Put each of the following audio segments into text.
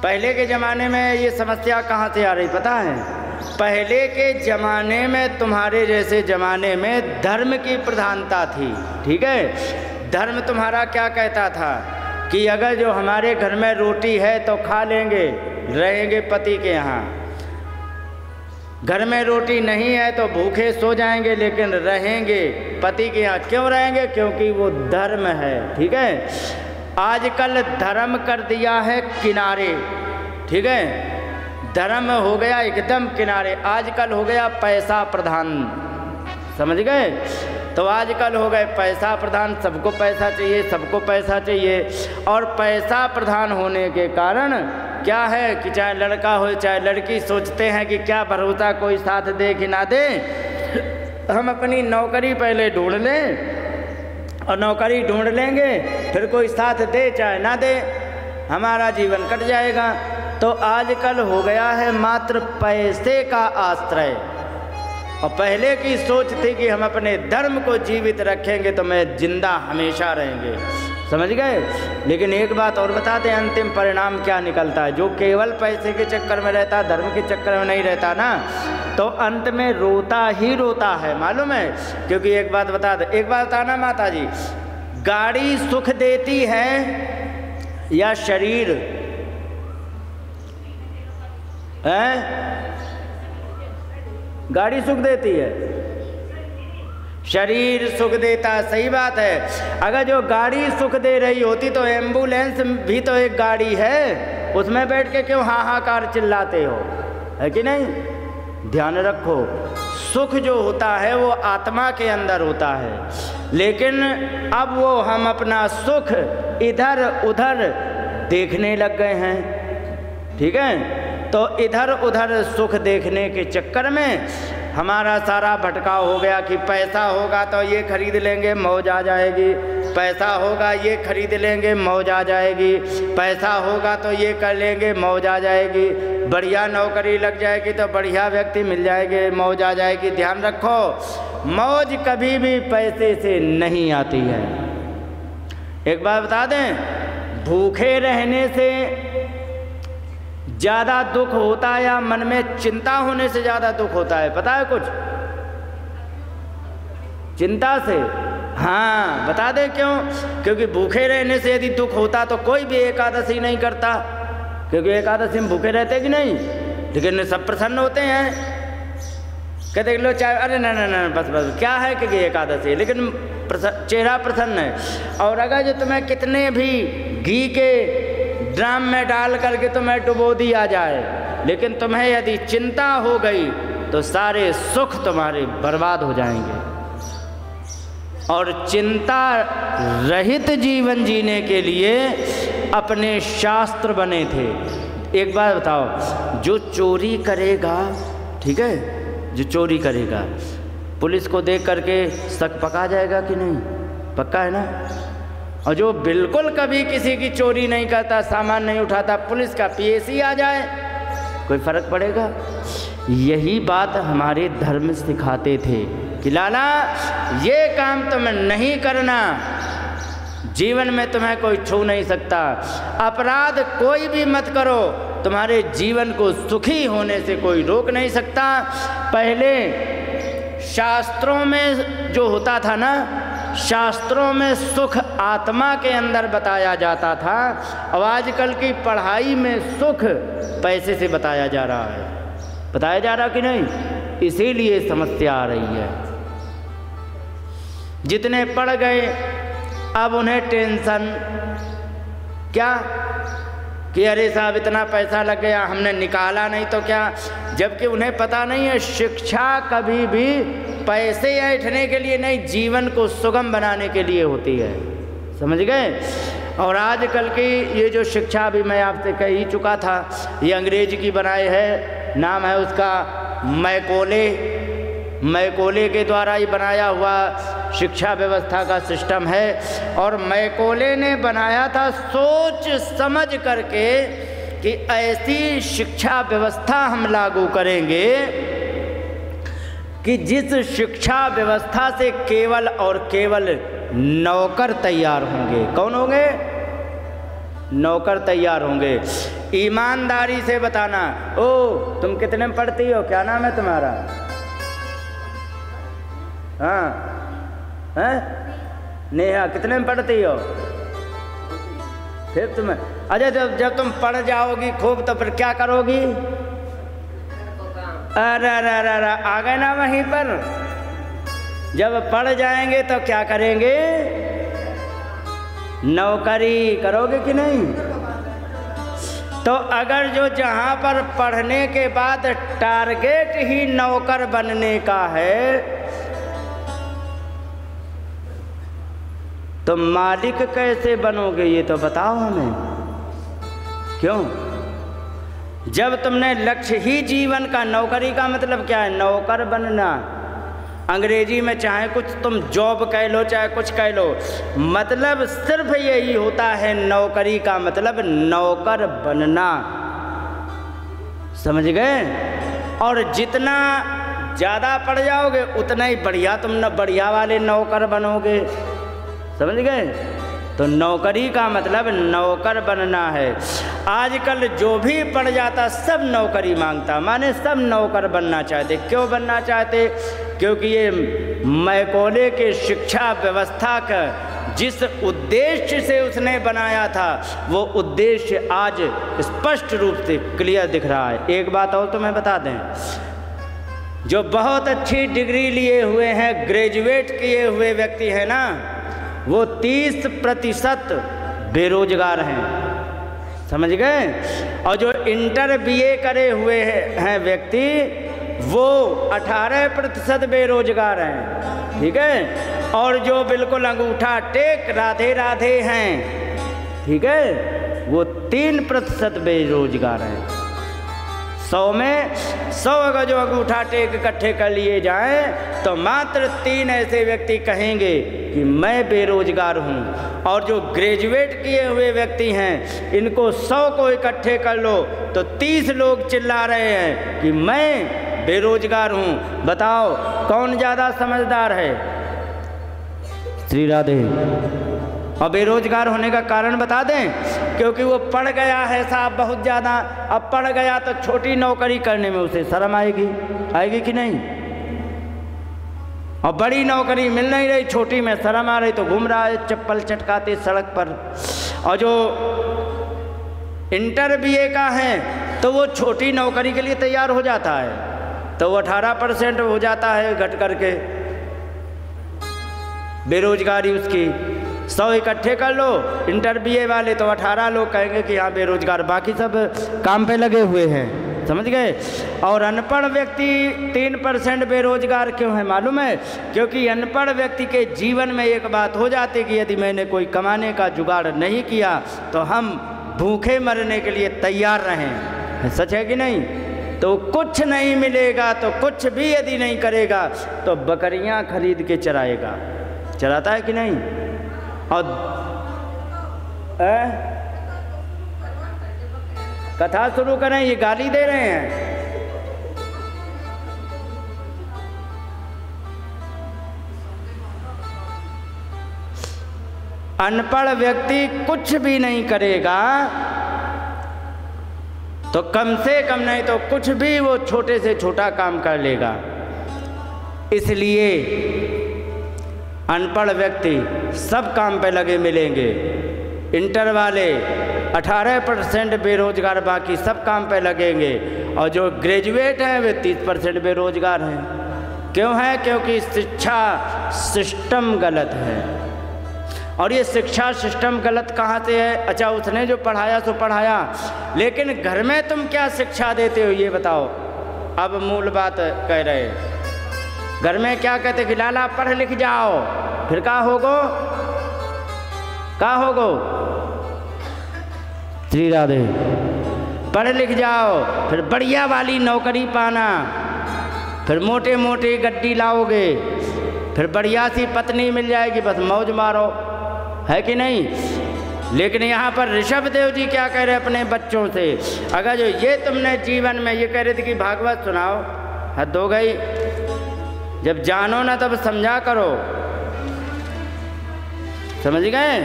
पहले के ज़माने में ये समस्या कहाँ से आ रही पता है? पहले के ज़माने में, तुम्हारे जैसे ज़माने में धर्म की प्रधानता थी, ठीक है। धर्म तुम्हारा क्या कहता था कि अगर जो हमारे घर में रोटी है तो खा लेंगे, रहेंगे पति के यहाँ, घर में रोटी नहीं है तो भूखे सो जाएंगे लेकिन रहेंगे पति के यहाँ। क्यों रहेंगे? क्योंकि वो धर्म है, ठीक है। आजकल धर्म कर दिया है किनारे, ठीक है। धर्म हो गया एकदम किनारे। आजकल हो गया पैसा प्रधान, समझ गए? तो आजकल हो गए पैसा प्रधान, सबको पैसा चाहिए, सबको पैसा चाहिए। और पैसा प्रधान होने के कारण क्या है कि चाहे लड़का हो चाहे लड़की, सोचते हैं कि क्या भरोसा कोई साथ दे कि ना दे, हम अपनी नौकरी पहले ढूंढ लें और नौकरी ढूंढ लेंगे, फिर कोई साथ दे चाहे ना दे, हमारा जीवन कट जाएगा। तो आजकल हो गया है मात्र पैसे का आश्रय। और पहले की सोच थी कि हम अपने धर्म को जीवित रखेंगे तो मैं जिंदा हमेशा रहेंगे, समझ गए? लेकिन एक बात और बता दें, अंतिम परिणाम क्या निकलता है? जो केवल पैसे के चक्कर में रहता, धर्म के चक्कर में नहीं रहता ना, तो अंत में रोता ही रोता है, मालूम है? क्योंकि एक बात बता दे, एक बात बताना माता जी, गाड़ी सुख देती है या शरीर है? गाड़ी सुख देती है, शरीर सुख देता है, सही बात है। अगर जो गाड़ी सुख दे रही होती तो एम्बुलेंस भी तो एक गाड़ी है, उसमें बैठ के क्यों हाहाकार चिल्लाते हो, है कि नहीं? ध्यान रखो, सुख जो होता है वो आत्मा के अंदर होता है, लेकिन अब वो हम अपना सुख इधर उधर देखने लग गए हैं, ठीक है। तो इधर उधर सुख देखने के चक्कर में हमारा सारा भटकाव हो गया कि पैसा होगा तो ये खरीद लेंगे, मौज आ जाएगी, पैसा होगा ये खरीद लेंगे, मौज आ जाएगी, पैसा होगा तो ये कर लेंगे, मौज आ जाएगी, बढ़िया नौकरी लग जाएगी तो बढ़िया व्यक्ति मिल जाएंगे, मौज आ जाएगी। ध्यान रखो, मौज कभी भी पैसे से नहीं आती है। एक बात बता दें, भूखे रहने से ज़्यादा दुख होता है या मन में चिंता होने से ज़्यादा दुख होता है? पता है कुछ? चिंता से। हाँ, बता दें क्यों? क्योंकि भूखे रहने से यदि दुख होता तो कोई भी एकादशी नहीं करता, क्योंकि एकादशी में भूखे रहते कि नहीं, लेकिन सब प्रसन्न होते हैं, कहते लो चाहे, अरे ना ना ना बस बस क्या है कि एकादशी, लेकिन चेहरा प्रसन्न है। और अगर जो तुम्हें कितने भी घी के ड्राम में डाल करके तुम्हें डुबो दिया जाए, लेकिन तुम्हें यदि चिंता हो गई तो सारे सुख तुम्हारे बर्बाद हो जाएंगे। और चिंता रहित जीवन जीने के लिए अपने शास्त्र बने थे। एक बात बताओ, जो चोरी करेगा, ठीक है, जो चोरी करेगा, पुलिस को देख करके शक पका जाएगा कि नहीं? पक्का है ना? और जो बिल्कुल कभी किसी की चोरी नहीं करता, सामान नहीं उठाता, पुलिस का पीएसी आ जाए, कोई फर्क पड़ेगा? यही बात हमारे धर्म सिखाते थे कि लाला ये काम तुम्हें नहीं करना, जीवन में तुम्हें कोई छू नहीं सकता, अपराध कोई भी मत करो, तुम्हारे जीवन को सुखी होने से कोई रोक नहीं सकता। पहले शास्त्रों में जो होता था ना, शास्त्रों में सुख आत्मा के अंदर बताया जाता था, और आजकल की पढ़ाई में सुख पैसे से बताया जा रहा है। बताया जा रहा कि नहीं? इसीलिए समस्या आ रही है। जितने पढ़ गए अब उन्हें टेंशन क्या कि अरे साहब इतना पैसा लग गया, हमने निकाला नहीं तो क्या, जबकि उन्हें पता नहीं है शिक्षा कभी भी पैसे ऐंठने के लिए नहीं, जीवन को सुगम बनाने के लिए होती है, समझ गए? और आजकल की ये जो शिक्षा, अभी मैं आपसे कह ही चुका था, ये अंग्रेज की बनाई है, नाम है उसका मैकोले के द्वारा ही बनाया हुआ शिक्षा व्यवस्था का सिस्टम है। और मैकोले ने बनाया था सोच समझ करके कि ऐसी शिक्षा व्यवस्था हम लागू करेंगे कि जिस शिक्षा व्यवस्था से केवल और केवल नौकर तैयार होंगे। कौन होंगे? नौकर तैयार होंगे। ईमानदारी से बताना। ओ तुम कितने में पढ़ती हो, क्या नाम है तुम्हारा? हाँ हैं? नेहा, कितने में पढ़ती हो? फिर तुम्हें अजय जब तुम पढ़ जाओगी खूब तो फिर क्या करोगी? अरे आ गए ना वहीं पर। जब पढ़ जाएंगे तो क्या करेंगे? नौकरी करोगे कि नहीं? तो अगर जो जहाँ पर पढ़ने के बाद टारगेट ही नौकर बनने का है, तो मालिक कैसे बनोगे ये तो बताओ हमें। क्यों? जब तुमने लक्ष्य ही जीवन का, नौकरी का मतलब क्या है? नौकर बनना। अंग्रेजी में चाहे कुछ तुम जॉब कह लो चाहे कुछ कह लो, मतलब सिर्फ यही होता है नौकरी का मतलब नौकर बनना। समझ गए? और जितना ज़्यादा पढ़ जाओगे उतना ही बढ़िया तुम न बढ़िया वाले नौकर बनोगे। समझ गए? तो नौकरी का मतलब नौकर बनना है। आजकल जो भी पढ़ जाता सब नौकरी मांगता, माने सब नौकर बनना चाहते। क्यों बनना चाहते? क्योंकि ये मैकॉले के शिक्षा व्यवस्था का जिस उद्देश्य से उसने बनाया था वो उद्देश्य आज स्पष्ट रूप से क्लियर दिख रहा है। एक बात और तुम्हें बता दें, जो बहुत अच्छी डिग्री लिए हुए हैं, ग्रेजुएट किए हुए व्यक्ति हैं ना, वो 30% बेरोजगार हैं। समझ गए? और जो इंटर बीए करे हुए हैं व्यक्ति वो 18% बेरोजगार हैं। ठीक है? और जो बिल्कुल अंगूठा टेक राधे राधे हैं, ठीक है, वो 3% बेरोजगार हैं। 100 में 100 अगर जो अंगूठा टेक इकट्ठे कर लिए जाएं तो मात्र 3 ऐसे व्यक्ति कहेंगे कि मैं बेरोजगार हूं। और जो ग्रेजुएट किए हुए व्यक्ति हैं इनको 100 को इकट्ठे कर लो तो 30 लोग चिल्ला रहे हैं कि मैं बेरोजगार हूं। बताओ कौन ज़्यादा समझदार है? श्री राधे। और बेरोजगार होने का कारण बता दें, क्योंकि वो पढ़ गया है साहब बहुत ज़्यादा। अब पढ़ गया तो छोटी नौकरी करने में उसे शर्म आएगी, आएगी कि नहीं? और बड़ी नौकरी मिल नहीं रही, छोटी में शर्म आ रही तो घूम रहा है चप्पल चटकाते सड़क पर। और जो इंटर बीए का है तो वो छोटी नौकरी के लिए तैयार हो जाता है, तो वो 18% हो जाता है घट करके बेरोजगारी उसकी। 100 इकट्ठे कर लो इंटर बीए वाले तो 18 लोग कहेंगे कि हाँ बेरोजगार, बाकी सब काम पे लगे हुए हैं। समझ गए? और अनपढ़ व्यक्ति 3% बेरोजगार क्यों है मालूम है? क्योंकि अनपढ़ व्यक्ति के जीवन में एक बात हो जाती कि यदि मैंने कोई कमाने का जुगाड़ नहीं किया तो हम भूखे मरने के लिए तैयार रहें। सच है कि नहीं? तो कुछ नहीं मिलेगा तो कुछ भी यदि नहीं करेगा तो बकरियां खरीद के चराएगा। चराता है कि नहीं? और कथा शुरू करें, ये गाली दे रहे हैं। अनपढ़ व्यक्ति कुछ भी नहीं करेगा तो कम से कम नहीं तो कुछ भी वो छोटे से छोटा काम कर लेगा। इसलिए अनपढ़ व्यक्ति सब काम पे लगे मिलेंगे। इंटर वाले 18% बेरोजगार, बाकी सब काम पे लगेंगे। और जो ग्रेजुएट हैं वे 30% बेरोजगार हैं। क्यों है? क्योंकि शिक्षा सिस्टम गलत है। और ये शिक्षा सिस्टम गलत कहाँ से है? अच्छा उसने जो पढ़ाया सो पढ़ाया, लेकिन घर में तुम क्या शिक्षा देते हो ये बताओ। अब मूल बात कह रहे हैं, घर में क्या कहते कि लाला पढ़ लिख जाओ, फिर क्या होगो? क्या होगो? श्री राधे। पढ़ लिख जाओ, फिर बढ़िया वाली नौकरी पाना, फिर मोटे मोटे गड्डी लाओगे, फिर बढ़िया सी पत्नी मिल जाएगी, बस मौज मारो, है कि नहीं? लेकिन यहाँ पर ऋषभ देव जी क्या कह रहे हैं अपने बच्चों से? अगर जो ये तुमने जीवन में ये कह रहे थे कि भागवत सुनाओ, हद हो गई। जब जानो ना तब समझा करो। समझ गए?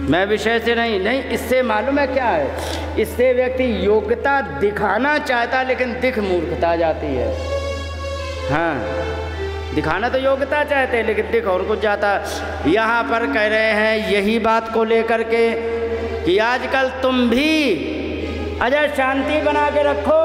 मैं विषय से नहीं, इससे मालूम है क्या है, इससे व्यक्ति योग्यता दिखाना चाहता लेकिन दिख मूर्खता जाती है। हाँ, दिखाना तो योग्यता चाहते हैं लेकिन दिख और कुछ जाता। यहाँ पर कह रहे हैं यही बात को लेकर के कि आजकल तुम भी अजय शांति बना के रखो,